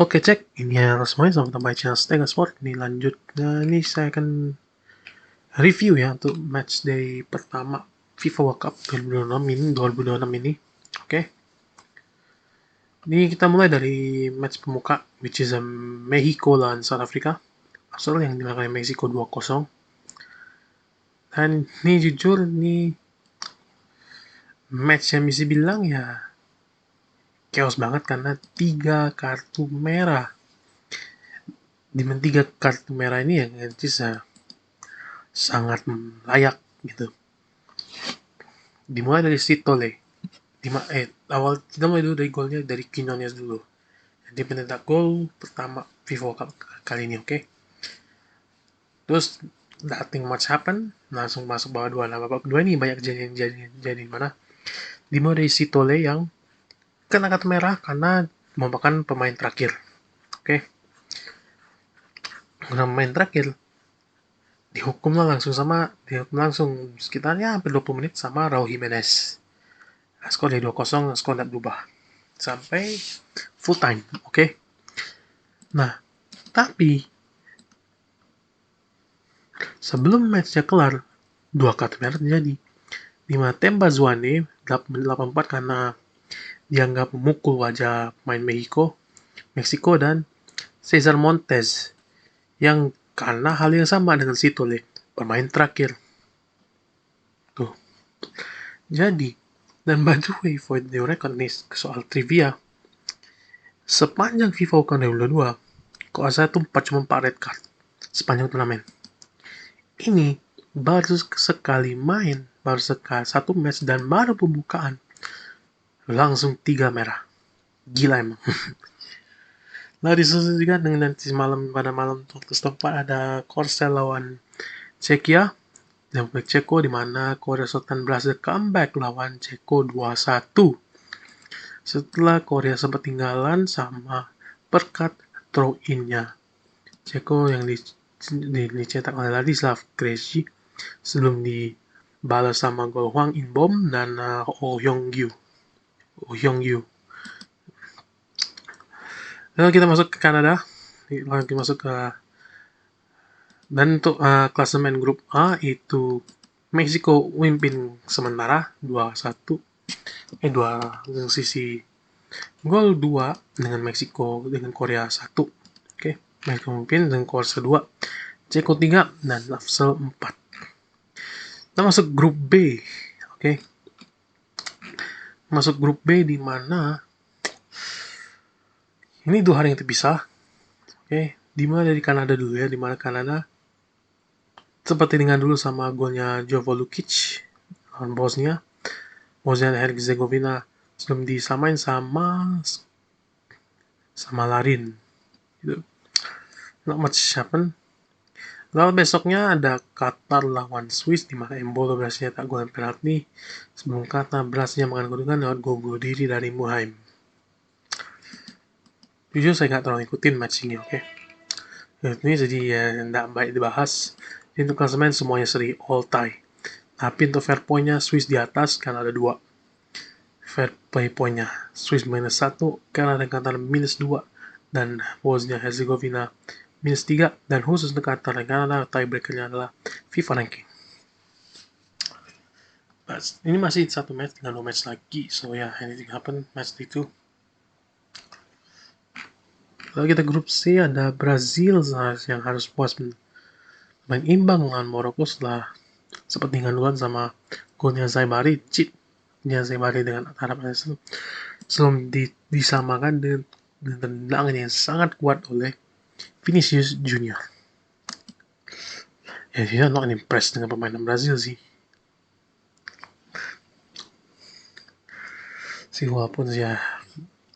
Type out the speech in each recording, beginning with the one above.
Oke cek, ini ya semuanya selamat datang di channel Stega Sport. Ini lanjut, ini saya akan review ya untuk match day pertama FIFA World Cup 2026 ini. Oke, ini kita mulai dari match pembuka, which is Mexico lawan South Africa. Asal yang dimenangkan Mexico 2-0. Dan ini jujur, ini match yang bisa bilang ya chaos banget karena 3 kartu merah. Di 3 kartu merah ini yang sangat layak gitu. Dimulai dari Sitole. Awal kita mulai dulu dari golnya dari Quinones dulu. Dia pencetak gol pertama FIFA World Cup kali ini, oke. Terus nothing much happen, langsung masuk babak 2. Nah, babak 2 ini banyak jadi mana? Dimulai dari Sitole yang kena kartu merah karena merupakan pemain terakhir. Oke. Karena pemain terakhir dihukum sekitarnya hampir 20 menit sama Raul Jimenez. Skor dari 2-0, skor tidak berubah sampai full time, oke. Nah, tapi sebelum matchnya kelar, 2 kartu merah terjadi. Di mana Temba Zwane 84 karena dianggap memukul wajah pemain Meksiko dan Cesar Montes yang karena hal yang sama dengan Sitole, pemain terakhir. Tuh. Jadi, dan by the way, for the record nih, soal trivia, sepanjang FIFA World Cup 2022, kok saya tuh cuma 4 red card sepanjang turnamen. Ini baru sekali main, baru sekali satu match dan baru pembukaan langsung 3 merah. Gila emang. Nah, disusul juga dengan nanti pada malam waktu setempat ada Korsel lawan Czechia dan Ceko di mana Korea Selatan berhasil comeback lawan Ceko 2-1. Setelah Korea sempat tinggalan sama berkat throw in-nya Ceko yang dicetak oleh Ladislav Krejci sebelum dibalas sama gol Hwang In-bom dan Oh Hyung-gyu. Lalu kita masuk ke Kanada. Dan untuk klasemen grup A itu Meksiko memimpin sementara 2-1. Dengan sisi gol 2 dengan Meksiko dengan Korea 1. Oke, Meksiko memimpin dengan Korea 2. Ceko 3 dan Lafsel 4. Kita masuk grup B. Oke. Masuk grup B di mana ini 2 hari yang terpisah. Oke, dimana dari Kanada dulu ya, dimana Kanada seperti dengan dulu sama golnya Jovo Lukic lawan Bosnia dan Herzegovina sebelum disamain sama Larin gitu. Not much happen. Lalu besoknya ada Qatar lawan Swiss di mana Embolo berhasil nyetak gol penalti sebelum Qatar berhasil menang kedudukan lewat gol bunuh diri dari Muhaim. Jujur saya nggak terlalu ikutin match ini, oke. Ini jadi ya nggak baik dibahas. Untuk klasemen semuanya seri all tie. Tapi untuk fair point-nya Swiss di atas karena ada 2. Fair play point-nya Swiss minus 1, Kanada dan Qatar minus 2, dan Bosnia Herzegovina minus 3, dan khusus untuk Qatar dan Kanada tiebreaker-nya adalah FIFA ranking. Ini masih satu match, tinggal 2 match lagi, so ya, anything happen, match itu. Lalu kita grup C ada Brazil yang harus puas main imbang dengan Maroko setelah sempat tinggalan sama golnya Zaibari, cheatnya Zaibari dengan Arab Alsel sebelum disamakan dengan tendangan yang sangat kuat oleh Vinicius Junior. Ya, dia not impressed dengan permainan Brazil sih. Walaupun ya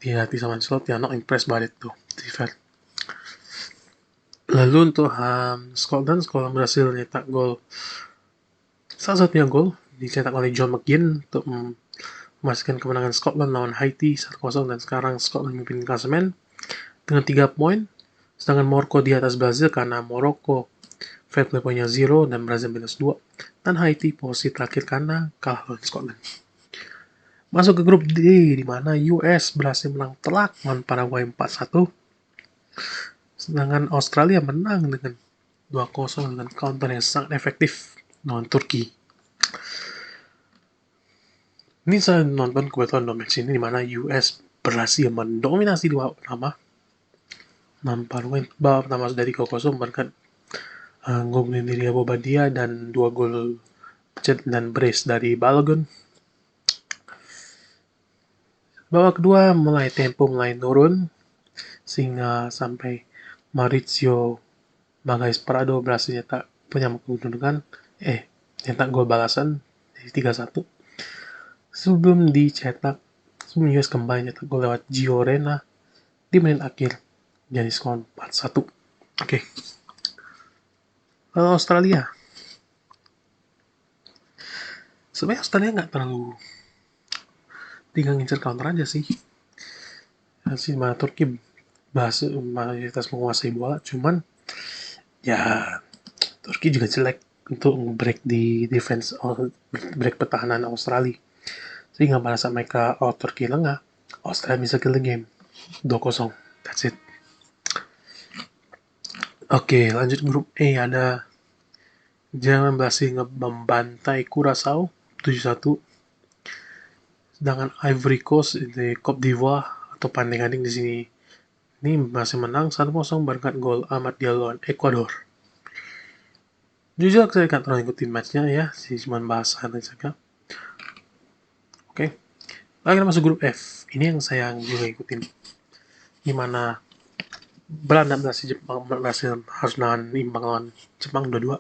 hati sama Ancelotti, ya not impressed by it tuh. Lalu untuk Scotland berhasil nyetak gol. Salah satunya gol dicetak oleh John McGinn untuk memastikan kemenangan Scotland lawan Haiti 1-0 dan sekarang Scotland memimpin klasemen dengan 3 poin. Sedangkan Maroko di atas Brazil karena Maroko fair play point-nya 0 dan Brazil minus 2. Dan Haiti posisi terakhir karena kalah lawan Scotland. Masuk ke grup D di mana US berhasil menang telak lawan Paraguay 4-1. Sedangkan Australia menang dengan 2-0 dengan counter yang sangat efektif lawan Turki. Ini saya nonton kebetulan match ini di mana US berhasil mendominasi dua pertama. Babak pertama sudah 3-0 berkat gol dari Bobadilla dan 2 gol pencet dan brace dari Balogun. Babak kedua tempo mulai turun sehingga sampai Mauricio Magalhaes Prado berhasil nyetak kedudukan nyetak gol balasan dari 3-1. Sebelum US kembali nyetak gol lewat Gio Reyna di menit akhir jadi skor 4-1. Oke. Lalu Australia. Sebenarnya Australia nggak terlalu tinggal ngincer counter aja sih. Si Turki mayoritas menguasai bola, cuman ya Turki juga jelek untuk break di defense, break pertahanan Australia. Sehingga pada saat mereka Turki lengah, Australia bisa kill the game 2-0. That's it. Oke, lanjut grup E. Ada Jerman berhasil membantai Curaçao 7-1. Sedangkan Ivory Coast di Cote d'Ivoire atau Pandai Gading di sini ini masih menang 1-0 berkat gol Amad Diallo Ekuador. Jujur saya nggak terlalu ikutin matchnya ya, cuma bahasan saja. Oke. Lagi masuk grup F. Ini yang saya juga ikutin. Gimana Belanda berhasil harus nahan imbang lawan Jepang 2-2.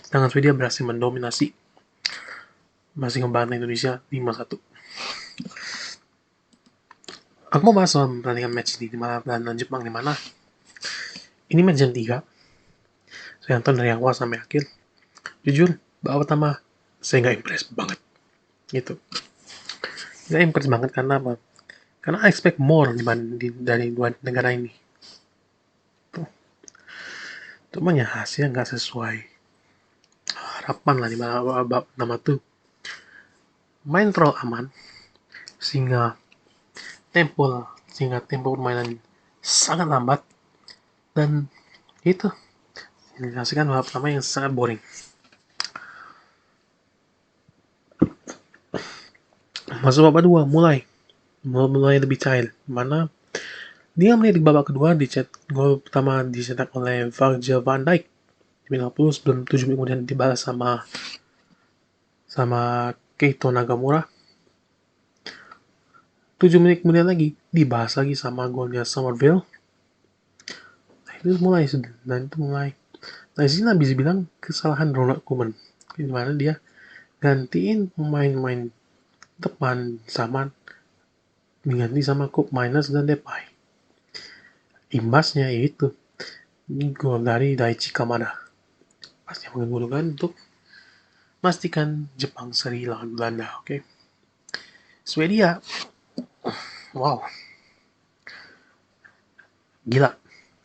Sedangkan Swedia berhasil mendominasi, masih ngebantai Indonesia 5-1. Aku mau bahas soal pertandingan match ini, di mana Belanda dan Jepang, di mana ini match jam 3. Saya nonton dari awal sampai akhir. Jujur, babak pertama saya nggak impress banget. Gitu. Nggak impress banget karena apa? Karena I expect more dari dua negara ini. Cuman ya hasilnya nggak sesuai harapan lah di mana babak pertama tuh main terlalu aman sehingga tempo permainan sangat lambat dan itu menghasilkan babak pertama yang sangat boring. Masuk babak kedua mulai lebih cair, mana dia menit di babak kedua gol pertama dicetak oleh Virgil van Dijk di 50 sebelum 7 menit kemudian dibalas sama Keito Nagamura. 7 menit kemudian lagi dibahas lagi sama golnya Somerville. Itu mulai. Nah, di sini bisa bilang kesalahan Ronald Koeman, di mana dia gantiin pemain-pemain depan diganti sama Koop Miners dan Depay. Imbasnya itu gol dari Daichi Kamada. Pasti menggolkan untuk memastikan Jepang seri lawan Belanda. Oke. Swedia. Wow. Gila.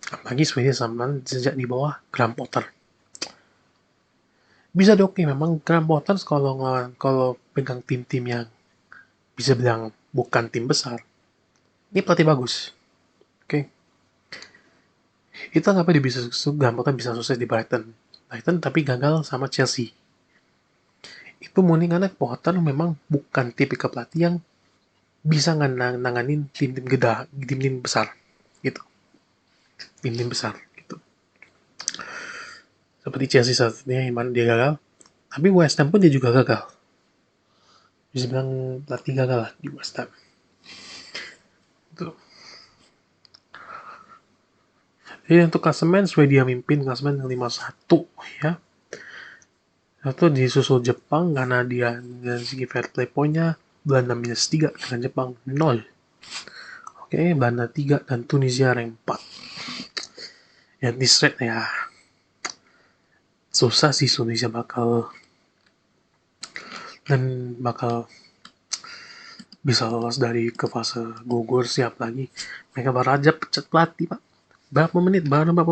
Apalagi Swedia sama sejak di bawah Graham Potter. Bisa oke, memang Graham Potter kalau pegang tim-tim yang bisa bilang bukan tim besar, ini pelatih bagus. Oke. Itu kenapa dia Graham Potter bisa sukses di Brighton tapi gagal sama Chelsea. Itu murni karena Potter memang bukan tipikal pelatih yang bisa nanganin tim-tim gede, tim-tim besar gitu. Tim-tim besar gitu. Seperti Chelsea saatnya yang dia gagal, tapi West Ham pun dia juga gagal. Bisa bilang pelatih gagal lah di West Ham. Itu. Jadi untuk klasemen Swedia mimpin klasemen 5-1 ya. Itu disusul Jepang karena dia dari segi fair play poinnya Belanda -3 dengan Jepang 0. Oke, Belanda 3 dan Tunisia rank 4. Ya di straight ya susah sih Tunisia bakal bisa lolos dari ke fase gugur. Siap lagi mereka baru aja pecat pelatih pak, berapa menit berapa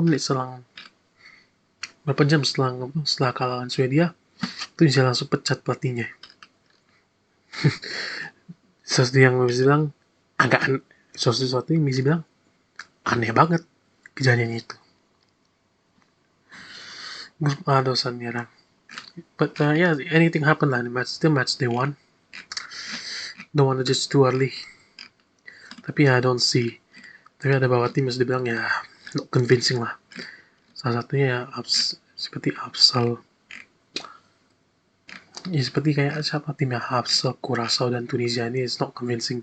jam setelah kalahan Swedia itu bisa langsung pecat pelatihnya. Sesuatu yang bisa bilang sesuatu yang bisa bilang aneh banget kejadian itu. Grup A dosan nyerang. But yeah, anything happen lah di match. Still match day 1. Don't wanna judge too early. Tapi ya, I don't see. Tapi ada beberapa tim yang dibilang ya not convincing lah. Salah satunya ya seperti Absal. Ya seperti kayak siapa timnya Absal, Curaçao dan Tunisia ini is not convincing.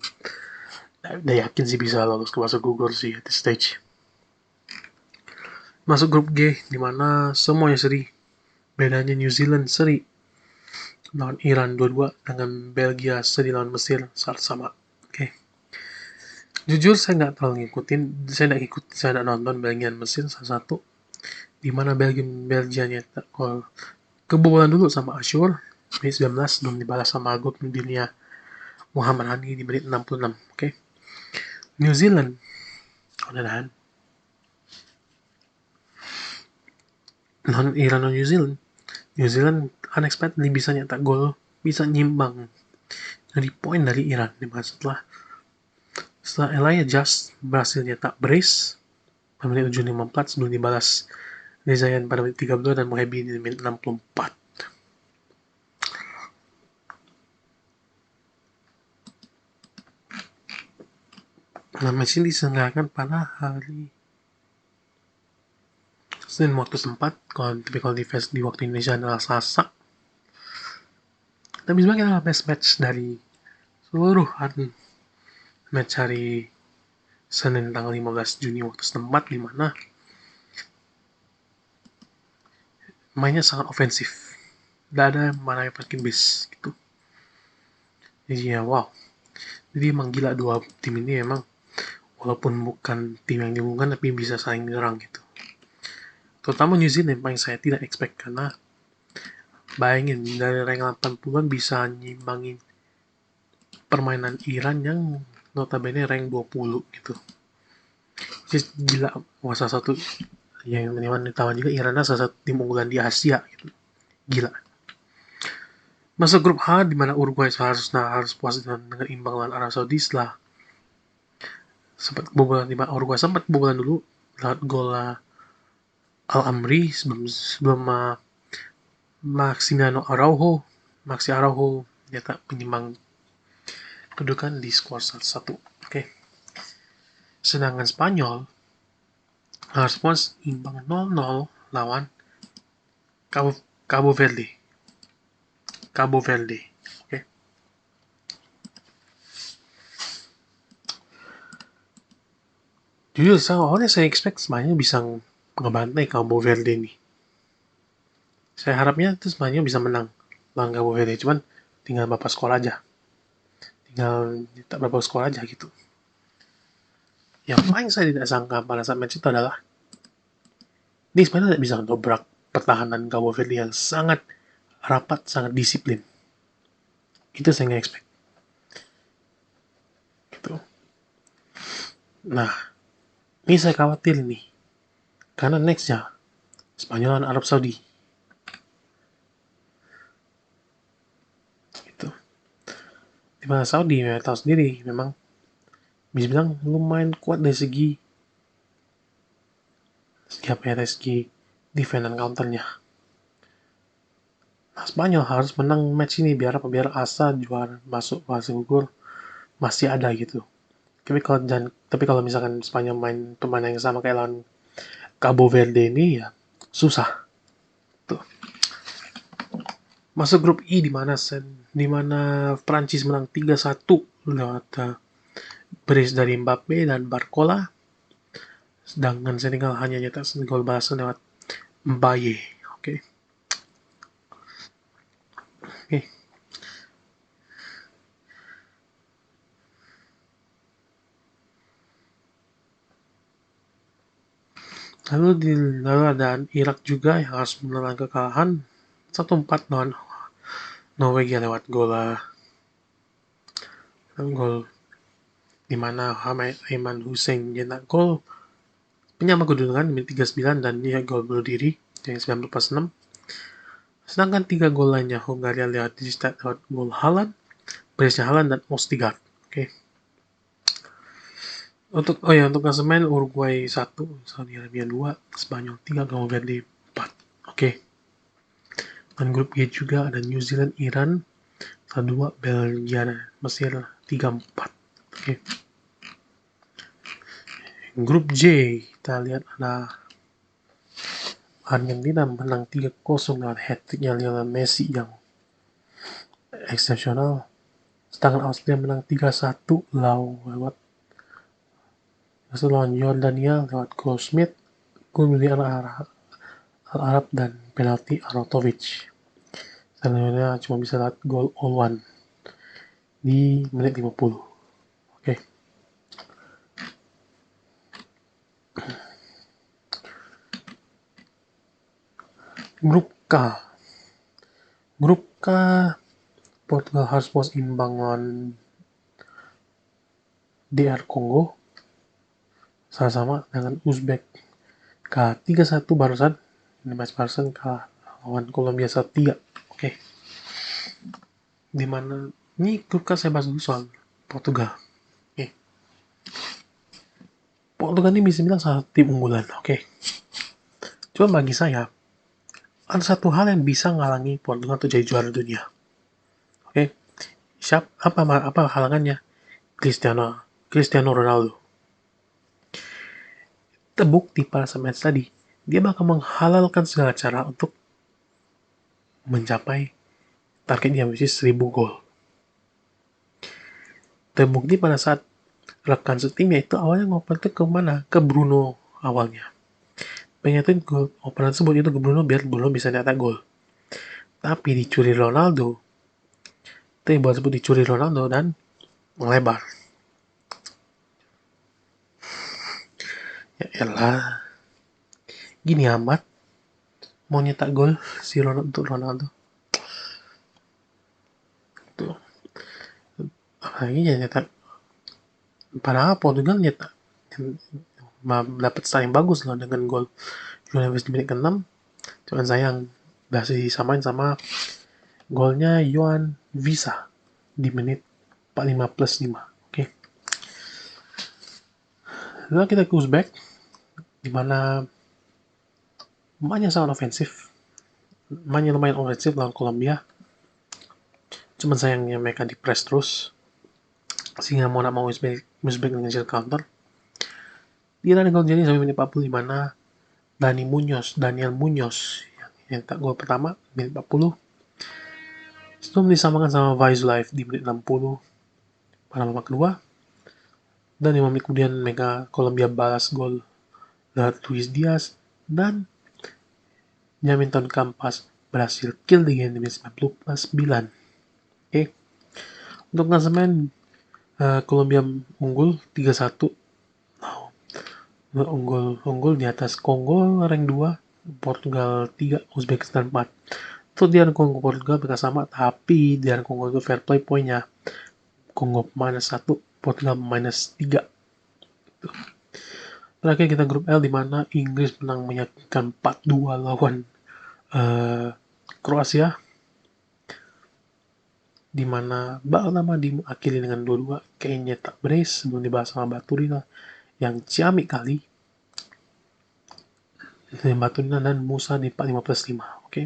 Udah yakin sih bisa lolos ke masuk gugur sih at this stage. Masuk grup G dimana semuanya seri. Bedanya New Zealand seri lawan Iran 2-2, dengan Belgia seri lawan Mesir sama. Oke. Jujur saya nggak terlalu ngikutin, saya nggak nonton Belgia dan Mesir 1-1. Dimana Belgia nyetak gol kebobolan dulu sama Ashur menit 19, belum dibalas sama gol dunia Muhammad Hani di menit 66. Oke. New Zealand on the other hand, non Iran non New Zealand unexpectedly bisa nyetak gol, bisa nyimbang dari poin dari Iran dimana setelah Elijah Just berhasil nyetak brace pada menit 7.54 sebelum dibalas Rezayan pada menit 32 dan Muhebi di menit 64. Nah, match ini diselenggarakan pada hari Senin waktu setempat, kalau di waktu Indonesia adalah Selasa. Tapi sebenarnya adalah best match dari seluruh hari match hari Senin tanggal 15 Juni waktu setempat, di mana mainnya sangat ofensif. Tidak ada mana yang parking base gitu. Jadi ya wow. Jadi emang gila dua tim ini emang, walaupun bukan tim yang diunggulkan tapi bisa saling nyerang gitu. Terutama New Zealand yang paling saya tidak expect, karena bayangin dari rank 80-an bisa nyimbangin permainan Iran yang notabene rank 20 gitu. Jadi gila, salah satu yang ditawar juga Iran salah satu tim unggulan di Asia gitu. Gila. Masuk grup H di mana Uruguay harus puas dengan imbang lawan Arab Saudi setelah sempat kebobolan. Uruguay sempat kebobolan dulu lewat gol Al-Amri sebelum Maxi Araujo nyetak penyimbang kedudukan di skor 1-1. Oke. Sedangkan Spanyol harus puas imbang 0-0 lawan Cabo Verde. Oke. Jujur awalnya saya expect Spanyol bisa ngebantai Cabo Verde ini. Saya harapnya itu Spanyol bisa menang lawan Cabo Verde, cuman tinggal berapa skor aja. Gitu. Yang paling saya tidak sangka pada saat match itu adalah ini Spanyol tidak bisa dobrak pertahanan Cabo Verde yang sangat rapat, sangat disiplin. Itu saya nggak expect. Gitu. Nah, ini saya khawatir nih, karena nextnya Spanyol dan Arab Saudi. Gitu. Dimana Saudi ya tahu sendiri memang bisa bilang lumayan kuat dari segi defense dan counternya. Nah, Spanyol harus menang match ini biar asa juara masuk fase gugur masih ada gitu. Tapi kalau misalkan Spanyol main permainan yang sama kayak lawan Cabo Verde ini ya susah. Tuh. Masuk grup I di mana Prancis menang 3-1 lewat brace dari Mbappe dan Barcola. Sedangkan Senegal hanya nyetak gol balasan lewat Mbaye. Oke. Lalu ada Irak juga yang harus menelan kekalahan 1-4 lawan Norwegia lewat gol di mana Aiman Hussein nyetak gol penyama kedudukan di menit 39 dan dia gol bunuh diri yang 90+6. Sedangkan 3 gol lainnya Hungaria lewat gol Haaland, brace Haaland dan Ostergaard. Oke. Untuk klasemen Uruguay 1, Saudi Arabia 2, Spanyol 3, Cabo Verde 4. Oke. Dan grup G juga ada New Zealand, Iran 1-2, Belgia, Mesir 3-4. Oke. Grup J kita lihat ada Argentina menang 3-0 dengan hat-tricknya Lionel Messi yang eksepsional. Sedangkan Austria menang 3-1 lawan Yordania lewat gol Smith, gol dari Al-Arab dan penalti Arnautovic. Selanjutnya cuma bisa lihat gol all-one di menit 50. Oke. Grup K. Grup K Portugal harus puas imbang lawan DR Kongo sama-sama dengan Uzbek kalah 3-1 barusan. Ini match barusan kalah lawan Kolombia 1-3. Oke. Dimana ini grup K saya bahas dulu soal Portugal. Oke. Portugal ini bisa bilang salah tim unggulan. Oke. Cuma bagi saya ada satu hal yang bisa ngalangi Portugal untuk jadi juara dunia. Oke. Apa halangannya? Cristiano Ronaldo. Terbukti pada match tadi, dia bakal menghalalkan segala cara untuk mencapai targetnya, which is 1000 gol. Terbukti pada saat rekan setimnya itu awalnya ngoper ke mana? Ke Bruno awalnya. Pengen gol operan tersebut itu ke Bruno biar Bruno bisa nyetak gol. Tapi dicuri Ronaldo. Tapi buat sebut dicuri Ronaldo dan melebar. Ya elah. Gini amat mau nyetak gol si Ronaldo untuk Ronaldo. Tuh. Apalagi ya nyetak. Padahal Portugal nyetak dapat start yang bagus loh dengan gol Julian Alves di menit ke-6. Cuman sayang masih disamain sama golnya Yohan Wissa di menit 45 plus 5. Oke. Lalu kita ke Uzbek di mana mainnya sangat ofensif. Mainnya lumayan ofensif lawan Kolombia. Cuman sayangnya mereka di press terus sehingga mau nak mau Uzbek ngejar counter. Dia ada gol jadi sampai menit 40 di mana Daniel Munoz yang tak gol pertama menit 40. Sebelum disamakan sama Vice Live di menit 60 pada babak kedua. Dan 5 menit kemudian mereka Kolombia balas gol lewat Luis Diaz dan Jamison Campas berhasil kill di game di menit 90 plus 9. Oke. Untuk klasemen Kolombia unggul 3-1. Unggul di atas Kongo rank 2, Portugal 3, Uzbekistan 4. Untuk di Kongo Portugal mereka sama, tapi di Kongo itu fair play poinnya. Kongo -1, Portugal -3. Terakhir kita grup L di mana Inggris menang meyakinkan 4-2 lawan Kroasia. Di mana babak pertama diakhiri dengan 2-2, kayaknya tak brace sebelum dibahas sama Baturina yang ciamik kali. Baturina dan Musa di 45 plus 5. Oke.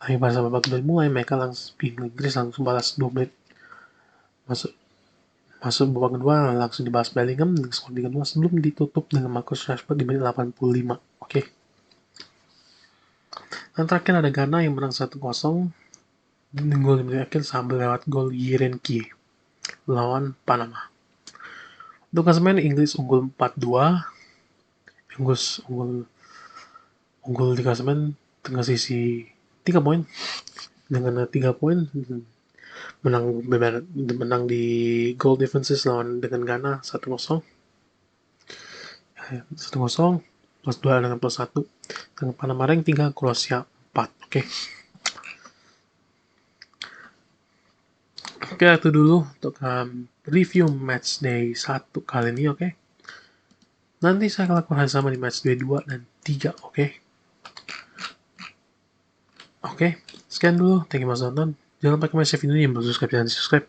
Akhir pada babak kedua mulai mereka langsung Inggris langsung balas 2 menit masuk babak kedua langsung dibahas Bellingham dengan skor 3-2 sebelum ditutup dengan Marcus Rashford di menit 85. Oke. Dan terakhir ada Ghana yang menang 1-0 dan gol di menit akhir sambil lewat gol Yerenki lawan Panama. Untuk klasemen Inggris unggul 4-2. Inggris unggul di klasemen tengah sisi 3 poin dengan 3 poin menang di goal differences lawan dengan Ghana 1-0 plus 2 dengan plus 1 dengan Panama rank 3 Kroasia 4. Oke, itu dulu untuk review match day 1 kali ini. Nanti saya akan lakukan hal sama di match day 2 dan 3. Oke, sekian dulu. Thank you mas nonton. Jangan lupa share video ini, subscribe dan subscribe.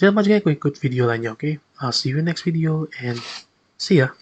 Jangan lupa juga ikut video lainnya, oke? I'll see you in next video and see ya.